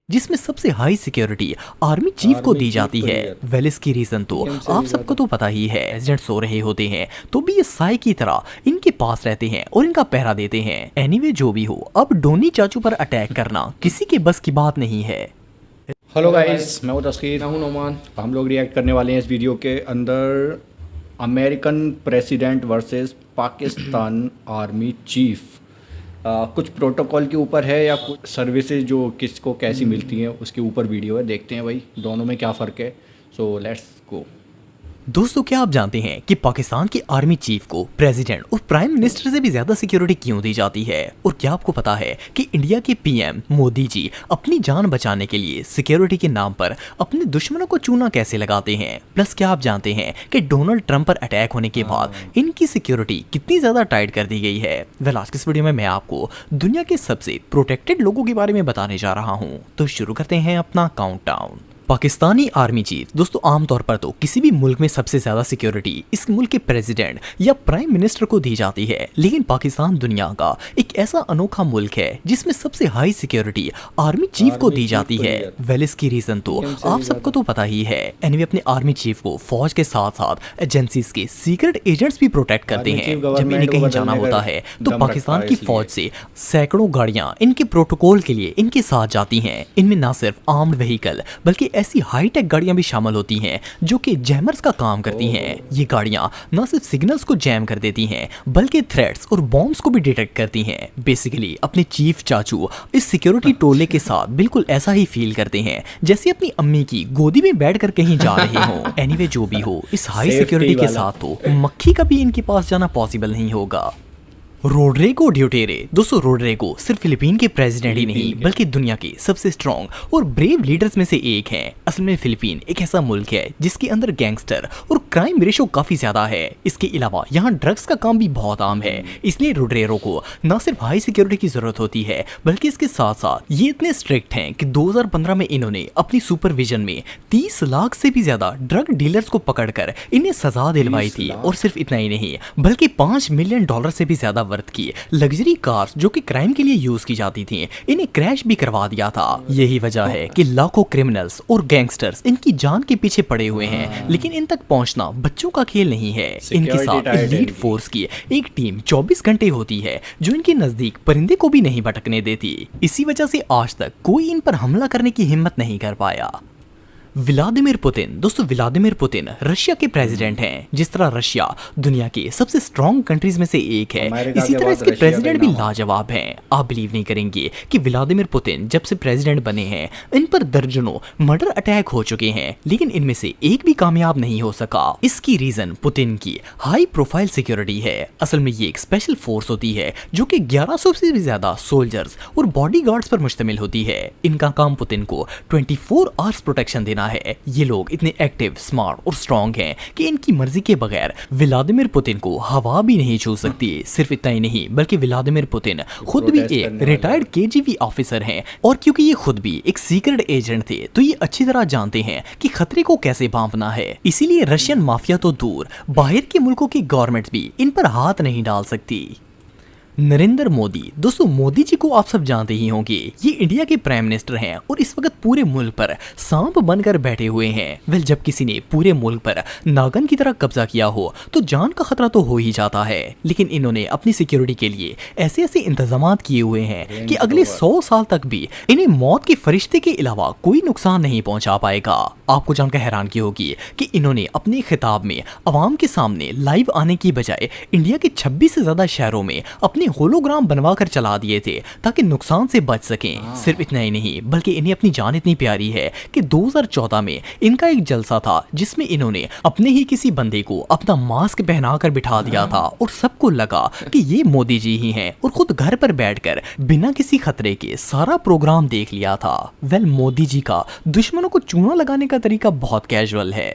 जिसमें सबसे high security army chief को दी जाती है। वेल इसकी रीजन तो आप सबको तो पता ही है। प्रेसिडेंट सो रहे होते हैं तो भी ये साई की तरह इनके पास रहते हैं और इनका पहरा देते हैं। एनीवे जो भी हो, अब डोनी चाचू पर अटैक करना किसी के बस की बात नहीं है। हेलो गाइस, मैं हूं तस्कीर, मैं हूं नोमान। हम लोग रिएक्ट करने वाले हैं इस वीडियो के अंदर American president versus Pakistan army chief. कुछ प्रोटोकॉल के ऊपर है या कुछ सर्विसेज जो किसको कैसी मिलती हैं उसके ऊपर वीडियो है। देखते हैं भाई दोनों में क्या फ़र्क है। So let's go. दोस्तों, क्या आप जानते हैं कि पाकिस्तान की आर्मी चीफ को प्रेसिडेंट और प्राइम मिनिस्टर से भी ज्यादा सिक्योरिटी क्यों दी जाती है? और क्या आपको पता है कि इंडिया के पीएम मोदी जी अपनी जान बचाने के लिए सिक्योरिटी के नाम पर अपने दुश्मनों को चूना कैसे लगाते हैं? प्लस क्या आप जानते हैं कि डोनाल्ड ट्रंप पर अटैक होने के बाद इनकी सिक्योरिटी कितनी ज्यादा टाइट कर दी गई है? वेल, आज की इस वीडियो में मैं आपको दुनिया के सबसे प्रोटेक्टेड लोगों के बारे में बताने जा रहा हूँ। तो शुरू करते हैं अपना काउंटडाउन। पाकिस्तानी आर्मी चीफ दोस्तों, आमतौर पर तो किसी भी मुल्क में सबसे ज्यादा सिक्योरिटी इस मुल्क के प्रेसिडेंट या प्राइम मिनिस्टर को दी जाती है, लेकिन पाकिस्तान दुनिया का एक ऐसा अनोखा मुल्क है जिसमें सबसे हाई सिक्योरिटी आर्मी चीफ को दी जाती है। वेल इसकी रीजन तो आप सबको तो पता ही है। एनीवे अपने आर्मी चीफ को फौज के साथ साथ एजेंसीज के सीक्रेट एजेंट्स भी प्रोटेक्ट करते हैं। जब इन्हें कहीं जाना होता है तो पाकिस्तान की फौज से सैकड़ों गाड़ियां इनके प्रोटोकॉल के लिए इनके साथ जाती हैं। इनमें ना सिर्फ आर्म्ड व्हीकल बल्कि ऐसी हाईटेक गाड़ियां भी शामिल होती हैं जो कि जैमर्स का काम करती हैं। ये गाड़ियां न सिर्फ सिग्नल्स को जैम कर देती हैं बल्कि थ्रेट्स और बॉम्ब्स को भी डिटेक्ट करती हैं। बेसिकली अपने चीफ चाचू इस सिक्योरिटी टोले के साथ बिल्कुल ऐसा ही फील करते हैं जैसे अपनी अम्मी की गोदी में बैठकर कहीं जा रहे हों। एनीवे जो भी हो, इस हाई सिक्योरिटी के साथ तो मक्खी का भी इनके पास जाना पॉसिबल नहीं होगा। रोड्रिगो ड्यूटेरे दोस्तों, रोड्रिगो सिर्फ फिलीपीन के प्रेसिडेंट ही नहीं बल्कि दुनिया के सबसे स्ट्रॉन्ग और ब्रेव लीडर्स में से एक हैं। असल में फिलीपीन एक ऐसा मुल्क है जिसके अंदर गैंगस्टर और क्राइम रेशो काफी ज्यादा है। इसके अलावा यहाँ ड्रग्स का काम भी बहुत आम है। इसलिए रोड्रिगो को न सिर्फ हाई सिक्योरिटी की जरूरत होती है बल्कि इसके साथ साथ ये इतने स्ट्रिक्ट हैं कि 2015 में इन्होंने अपनी सुपरविजन में 30 लाख से भी ज्यादा ड्रग डीलर्स को पकड़कर इन्हें सजा दिलवाई थी। और सिर्फ इतना ही नहीं बल्कि $5 मिलियन से भी ज्यादा वर्थ की लग्जरी कार्स जो कि क्राइम के लिए यूज की जाती थी, इन्हें क्रैश भी करवा दिया था। यही वजह है कि लाखों क्रिमिनल्स और गैंगस्टर्स इनकी जान के पीछे पड़े हुए हैं, लेकिन इन तक पहुंचना बच्चों का खेल नहीं है। इनके साथ एलीट फोर्स की एक टीम 24 घंटे होती है जो इनके नजदीक परिंदे को भी नहीं भटकने देती। इसी वजह से आज तक कोई इन पर हमला करने की हिम्मत नहीं कर पाया। व्लादिमीर पुतिन दोस्तों, व्लादिमीर पुतिन रशिया के प्रेसिडेंट हैं। जिस तरह रशिया दुनिया के सबसे स्ट्रॉन्ग कंट्रीज में से एक है, इसी तरह इसके प्रेसिडेंट भी लाजवाब हैं। आप बिलीव नहीं करेंगे कि व्लादिमीर पुतिन जब से प्रेसिडेंट बने हैं इन पर दर्जनों मर्डर अटैक हो चुके हैं, लेकिन इनमें से एक भी कामयाब नहीं हो सका। इसकी रीजन पुतिन की हाई प्रोफाइल सिक्योरिटी है। असल में ये एक स्पेशल फोर्स होती है जो कि 1100 से भी ज्यादा सोल्जर्स और बॉडीगार्ड्स पर मुश्तमिल होती है। इनका काम पुतिन को 24 आवर्स प्रोटेक्शन देना है। ये लोग इतने एक्टिव, स्मार्ट और स्ट्रॉन्ग हैं कि इनकी मर्जी के बगैर व्लादिमीर पुतिन को हवा भी नहीं छू सकती। सिर्फ इतना ही नहीं बल्कि व्लादिमीर पुतिन खुद भी एक रिटायर्ड केजीबी ऑफिसर हैं, और क्योंकि ये खुद भी एक सीक्रेट एजेंट थे तो ये अच्छी तरह जानते हैं कि खतरे को कैसे भांपना है। इसीलिए रशियन माफिया तो दूर, बाहर के मुल्कों की गवर्नमेंट भी इन पर हाथ नहीं डाल सकती। नरेंद्र मोदी दोस्तों, मोदी जी को आप सब जानते ही होंगे। ये इंडिया के प्राइम मिनिस्टर हैं और इस वक्त पूरे मुल्क पर सांप बनकर बैठे हुए हैं। वेल, जब किसी ने पूरे मुल्क पर नागन की तरह कब्जा किया हो तो जान का खतरा तो हो ही जाता है, लेकिन इन्होंने अपनी सिक्योरिटी के लिए ऐसे ऐसे इंतजाम किए हुए हैं कि अगले 100 साल तक भी इन्हें मौत के फरिश्ते के अलावा कोई नुकसान नहीं पहुंचा पाएगा। आपको जानकर हैरानगी होगी कि इन्होंने अपने खिताब में अवाम के सामने लाइव आने की बजाय इंडिया के 26 से ज्यादा शहरों में अपने होलोग्राम बनवाकर चला दिए थे ताकि नुकसान से बच सकें। सिर्फ इतना ही नहीं बल्कि इन्हें अपनी जान इतनी प्यारी है कि 2014 में इनका एक जलसा था जिसमें इन्होंने अपने ही किसी बंदे को अपना मास्क पहनाकर बिठा दिया था और सबको लगा कि ये मोदी जी ही हैं, और खुद घर पर बैठकर बिना किसी खतरे के सारा प्रोग्राम देख लिया था। वेल, मोदी जी का दुश्मनों को चूना लगाने का तरीका बहुत कैजुअल है।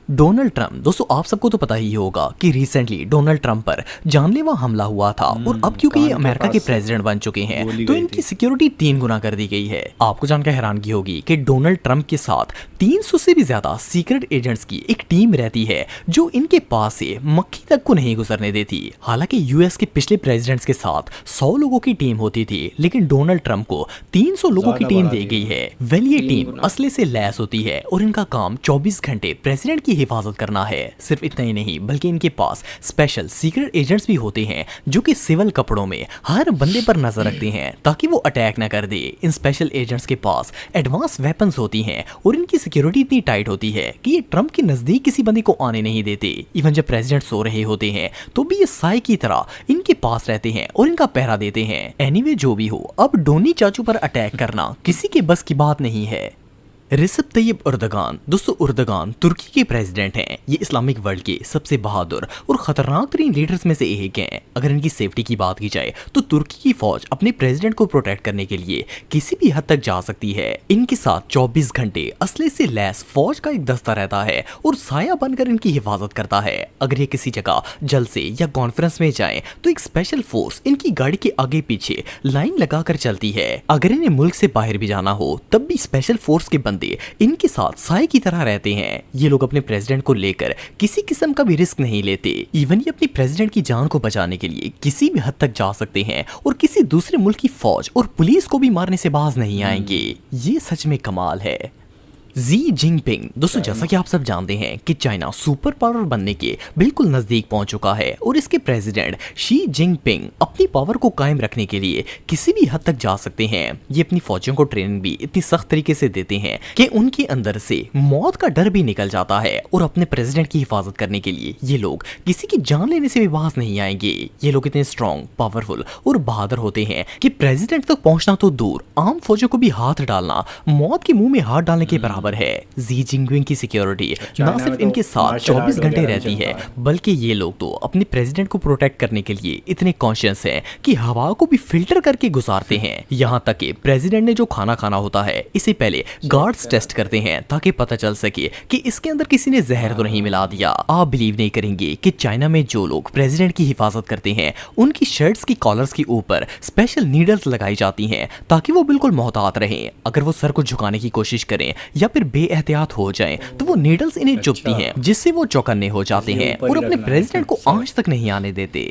डोनाल्ड ट्रंप, दोस्तों आप सबको तो पता ही होगा कि रिसेंटली डोनाल्ड ट्रंप पर जानलेवा हमला हुआ था और अब क्योंकि ये कान के अमेरिका के पास प्रेसिडेंट बन चुके हैं गोली तो गई इनकी थी। सिक्योरिटी 3 गुना कर दी गई है। आपको जानकर हैरानगी होगी कि डोनाल्ड ट्रंप के साथ 300 से भी ज्यादा सीक्रेट एजेंट्स की एक टीम रहती है जो इनके पास से मक्खी तक को नहीं गुजरने देती। हालांकि यूएस के पिछले प्रेसिडेंट्स के साथ 100 लोगों की टीम होती थी, लेकिन डोनाल्ड ट्रंप को 300 लोगों की ज्यादा टीम बढ़ा दी दी गई है। वेल ये टीम असले से लैस होती है और इनका काम 24 घंटे प्रेसिडेंट की हिफाजत करना है। सिर्फ इतना ही नहीं बल्कि इनके पास स्पेशल सीक्रेट एजेंट्स भी होते हैं जो कि सिविल कपड़ों में हर बंदे पर नजर रखते हैं ताकि वो अटैक ना कर दे। इन स्पेशल एजेंट्स के पास एडवांस वेपन्स होती हैं और इनकी सिक्योरिटी इतनी टाइट होती है कि ये ट्रंप के नजदीक किसी बंदे को आने नहीं देते। इवन जब प्रेसिडेंट सो रहे होते हैं तो भी ये साई की तरह इनके पास रहते हैं और इनका पहरा देते हैं। एनीवे जो भी हो, अब डोनी चाचू पर अटैक करना किसी के बस की बात नहीं है। रिसेप तैयब उर्दगान, दोस्तों उर्दगान तुर्की के प्रेसिडेंट हैं। ये इस्लामिक वर्ल्ड के सबसे बहादुर और खतरनाक तरीन लीडर्स में से एक हैं। अगर इनकी सेफ्टी की बात की जाए तो तुर्की की फौज अपने प्रेसिडेंट को प्रोटेक्ट करने के लिए किसी भी हद तक जा सकती है। इनके साथ 24 घंटे असले से लैस फौज का एक दस्ता रहता है और साया बनकर इनकी हिफाजत करता है। अगर ये किसी जगह जलसे या कॉन्फ्रेंस में जाएं तो एक स्पेशल फोर्स इनकी गाड़ी के आगे पीछे लाइन लगाकर चलती है। अगर इन्हें मुल्क से बाहर भी जाना हो तब भी स्पेशल फोर्स के इनके साथ साए की तरह रहते हैं। ये लोग अपने प्रेसिडेंट को लेकर किसी किस्म का भी रिस्क नहीं लेते। इवन ये अपनी प्रेसिडेंट की जान को बचाने के लिए किसी भी हद तक जा सकते हैं और किसी दूसरे मुल्क की फौज और पुलिस को भी मारने से बाज नहीं आएंगे। ये सच में कमाल है। जी जिनपिंग, दोस्तों जैसा कि आप सब जानते हैं कि चाइना सुपर पावर बनने के बिल्कुल नजदीक पहुंच चुका है और इसके प्रेसिडेंट शी जिनपिंग अपनी पावर को कायम रखने के लिए किसी भी हद तक जा सकते हैं। ये अपनी फौजियों को ट्रेनिंग भी इतनी सख्त तरीके से देते हैं कि उनके अंदर से मौत का डर भी निकल जाता है और अपने प्रेसिडेंट की हिफाजत करने के लिए ये लोग किसी की जान लेने से भी बाज नहीं आएंगे। ये लोग इतने स्ट्रॉन्ग, पावरफुल और बहादुर होते हैं कि प्रेसिडेंट तक पहुंचना तो दूर, आम फौजों को भी हाथ डालना मौत के मुंह में हाथ डालने के बराबर है। जी जिनपिंग की सिक्योरिटी न सिर्फ इनके साथ 24 घंटे रहती है बल्कि ये लोग तो अपने प्रेसिडेंट को प्रोटेक्ट करने के लिए इतने कॉन्शियस हैं कि हवा को भी फिल्टर करके गुजारते हैं। यहाँ तक कि प्रेसिडेंट ने जो खाना खाना होता है इसे पहले गार्ड्स टेस्ट करते हैं ताकि पता चल सके कि इसके अंदर किसी ने जहर तो नहीं मिला दिया। आप बिलीव नहीं करेंगे कि चाइना में जो लोग प्रेसिडेंट की हिफाजत करते हैं उनकी शर्ट्स की कॉलर्स के ऊपर स्पेशल नीडल्स लगाई जाती हैं ताकि वो बिल्कुल मोहतात रहें। अगर वो सर को झुकाने की कोशिश करें या फिर एहतियात हो जाएं तो वो नीडल्स इन्हें चुभती हैं जिससे वो चौकन्ने हो जाते हैं और अपने प्रेसिडेंट को आंच तक नहीं आने देते।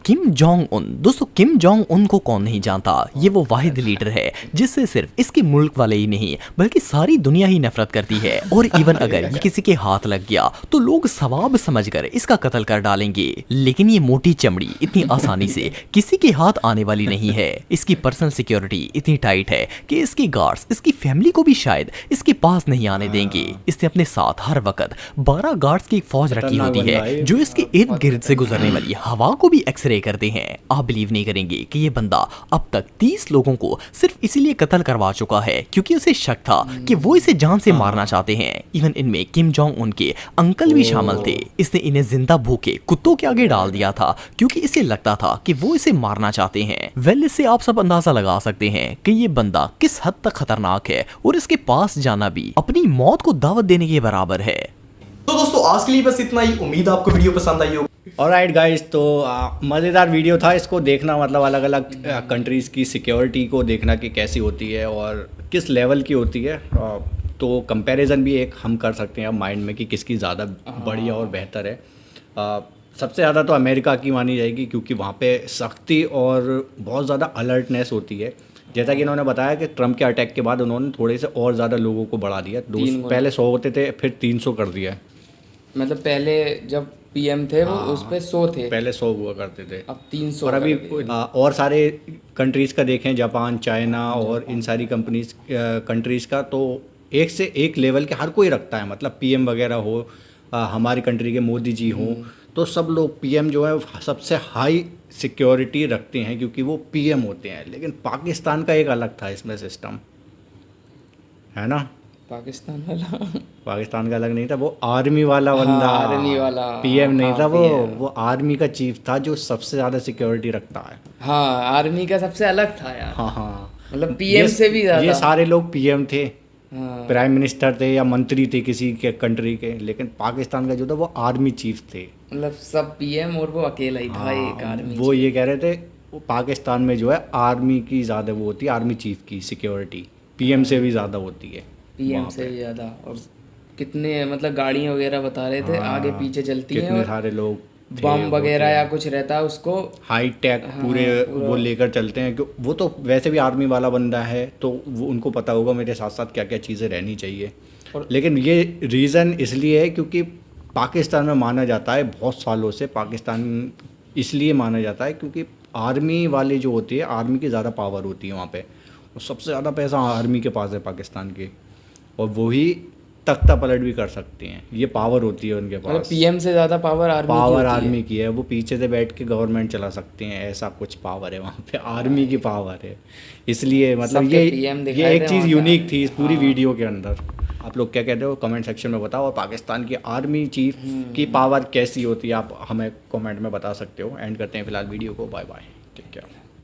किम जोंग उन, दोस्तों किम जोंग उन को कौन नहीं जानता। ये वो वाहिद लीडर है जिससे सिर्फ इसके मुल्क वाले ही नहीं बल्कि सारी दुनिया ही नफरत करती है और इवन अगर ये किसी के हाथ लग गया तो लोग सवाब समझकर इसका कत्ल कर डालेंगे। लेकिन ये मोटी चमड़ी इतनी आसानी से किसी के हाथ आने वाली नहीं है। इसकी पर्सनल सिक्योरिटी इतनी टाइट है कि इसके गार्ड्स इसकी फैमिली को भी शायद इसके पास नहीं आने देंगे। इसने अपने साथ हर वक्त 12 गार्ड्स की एक फौज रखी होती है जो इसके इर्द गिर्द से गुजरने वाली हवा को भी एक्सरे करते हैं। आप बिलीव नहीं करेंगे कि ये बंदा अब तक 30 लोगों को सिर्फ इसीलिए कत्ल करवा चुका है क्योंकि उसे शक था कि वो इसे जान से मारना चाहते हैं। इवन इनमें किम जोंग उन के अंकल भी शामिल थे। इसने इन्हें जिंदा भूखे कुत्तों के आगे डाल दिया था क्योंकि इसे लगता था कि वो इसे मारना चाहते हैं। वेल इससे आप सब अंदाजा लगा सकते हैं कि ये बंदा किस हद तक खतरनाक है और इसके पास जाना भी अपनी मौत को दावत देने के बराबर है। तो दोस्तों आज के लिए बस इतना ही। उम्मीद आपको वीडियो पसंद आई होगी। ऑलराइट गाइस, तो मज़ेदार वीडियो था। इसको देखना मतलब अलग अलग कंट्रीज़ की सिक्योरिटी को देखना कि कैसी होती है और किस लेवल की होती है। तो कंपैरिजन भी एक हम कर सकते हैं माइंड में कि किसकी ज़्यादा बढ़िया और बेहतर है। सबसे ज़्यादा तो अमेरिका की मानी जाएगी क्योंकि वहाँ पे सख्ती और बहुत ज़्यादा अलर्टनेस होती है। जैसा कि इन्होंने बताया कि ट्रंप के अटैक के बाद उन्होंने थोड़े से और ज़्यादा लोगों को बढ़ा दिया। पहले 100 होते थे फिर 300 कर दिया है। मतलब पहले जब पीएम थे वो उस पे 100 थे, पहले 100 हुआ करते थे, अब 300 और अभी और सारे कंट्रीज़ का देखें, जापान, चाइना और इन सारी कंट्रीज़ का, तो एक से एक लेवल के हर कोई रखता है। मतलब पीएम वगैरह हो, हमारी कंट्री के मोदी जी हों, तो सब लोग पीएम जो है सबसे हाई सिक्योरिटी रखते हैं क्योंकि वो पीएम होते हैं। लेकिन पाकिस्तान का एक अलग था इसमें सिस्टम, है ना। पाकिस्तान वाला पाकिस्तान का अलग नहीं था, वो आर्मी वाला बंदा, आर्मी वाला पीएम नहीं था, PM। वो आर्मी का चीफ था जो सबसे ज़्यादा सिक्योरिटी रखता है। हाँ, आर्मी का सबसे अलग था यार। हाँ हाँ, मतलब पीएम से भी ये ज्यादा। सारे लोग पीएम थे हाँ। प्राइम मिनिस्टर थे या मंत्री थे किसी के कंट्री के, लेकिन पाकिस्तान का जो था वो आर्मी चीफ थे। मतलब सब पीएम और वो अकेला ही था एक आर्मी वो ये कह रहे थे वो पाकिस्तान में जो है आर्मी की ज़्यादा वो होती है, आर्मी चीफ की सिक्योरिटी पीएम से भी ज़्यादा होती है पीएम वहाँ से पे। भी ज्यादा। और कितने मतलब गाड़ियां वगैरह बता रहे थे आगे पीछे चलती हैं, कितने और सारे लोग थे, बम वो वगैरह थे। या कुछ रहता है उसको। हाई टेक पूरे वो लेकर चलते हैं, क्यों वो तो वैसे भी आर्मी वाला बंदा है तो वो उनको पता होगा मेरे साथ साथ क्या क्या चीज़ें रहनी चाहिए। लेकिन ये रीज़न इसलिए है क्योंकि पाकिस्तान में माना जाता है बहुत सालों से, पाकिस्तान इसलिए माना जाता है क्योंकि आर्मी वाले जो होती है आर्मी की ज़्यादा पावर होती है वहाँ पे, और सबसे ज़्यादा पैसा आर्मी के पास है पाकिस्तान के, और वही तख्ता पलट भी कर सकते हैं, ये पावर होती है उनके मतलब पास। पीएम से ज्यादा पावर आर्मी की पावर होती है। आर्मी की है, वो पीछे से बैठ के गवर्नमेंट चला सकते हैं, ऐसा कुछ पावर है वहाँ पे, आर्मी की पावर है। इसलिए मतलब सबके ये PM ये दिखाए एक थे चीज़ वहाँ पे। यूनिक थी इस पूरी वीडियो के अंदर। आप लोग क्या कहते हो कमेंट सेक्शन में बताओ, और पाकिस्तान की आर्मी चीफ की पावर कैसी होती है आप हमें कमेंट में बता सकते हो। एंड करते हैं फिलहाल वीडियो को, बाय बाय, टेक केयर।